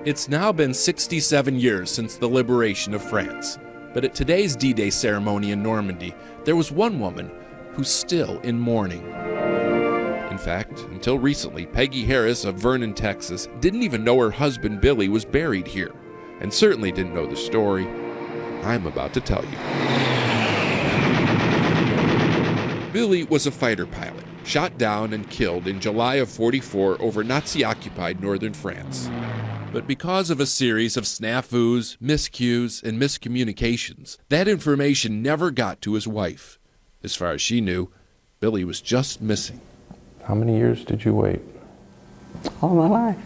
It's now been 67 years since the liberation of France, but at today's D-Day ceremony in Normandy, there was one woman who's still in mourning. In fact, until recently, Peggy Harris of Vernon, Texas, didn't even know her husband Billy was buried here, and certainly didn't know the story I'm about to tell you. Billy was a fighter pilot, shot down and killed in July of '44 over Nazi-occupied northern France. But because of a series of snafus, miscues, and miscommunications, that information never got to his wife. As far as she knew, Billy was just missing. How many years did you wait? All my life.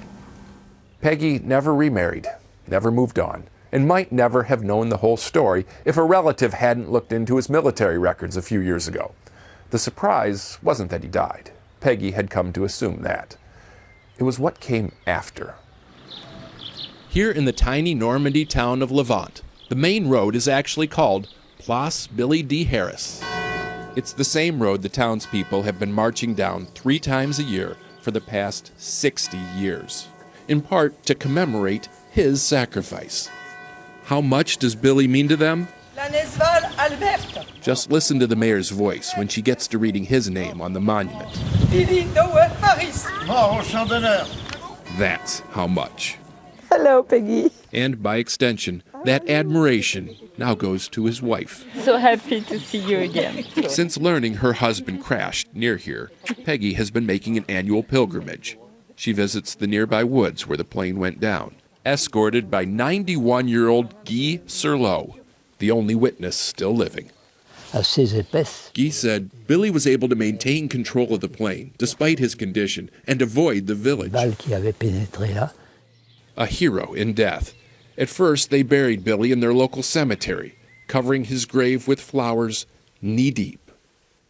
Peggy never remarried, never moved on, and might never have known the whole story if a relative hadn't looked into his military records a few years ago. The surprise wasn't that he died. Peggy had come to assume that. It was what came after. Here in the tiny Normandy town of Levant, the main road is actually called Place Billy D. Harris. It's the same road the townspeople have been marching down 3 times a year for the past 60 years, in part to commemorate his sacrifice. How much does Billy mean to them? Just listen to the mayor's voice when she gets to reading his name on the monument. That's how much. Hello, Peggy. And by extension, that admiration now goes to his wife. So happy to see you again. Since learning her husband crashed near here, Peggy has been making an annual pilgrimage. She visits the nearby woods where the plane went down, escorted by 91-year-old Guy Surlot, the only witness still living. Guy said Billy was able to maintain control of the plane despite his condition and avoid the village. A hero in death. At first, they buried Billy in their local cemetery, covering his grave with flowers knee-deep.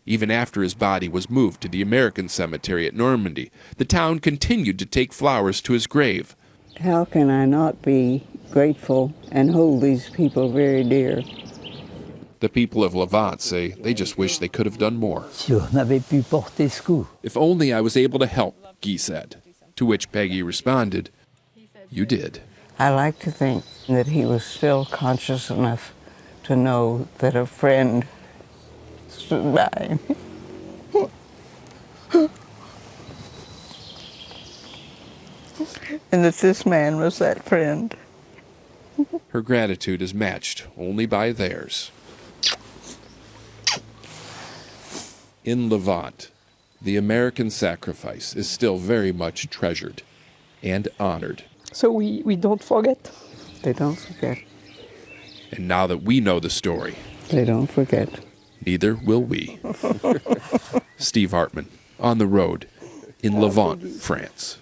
Even after his body was moved to the American cemetery at Normandy, the town continued to take flowers to his grave. How can I not be grateful and hold these people very dear? The people of Levant say they just wish they could have done more. If only I was able to help, Guy said, to which Peggy responded, "You did." I like to think that he was still conscious enough to know that a friend stood by him. And that this man was that friend. Her gratitude is matched only by theirs. In Levant, the American sacrifice is still very much treasured and honored. So we don't forget. They don't forget. And now that we know the story, They don't forget. neither will we. Steve Hartman, on the road in Levant, France.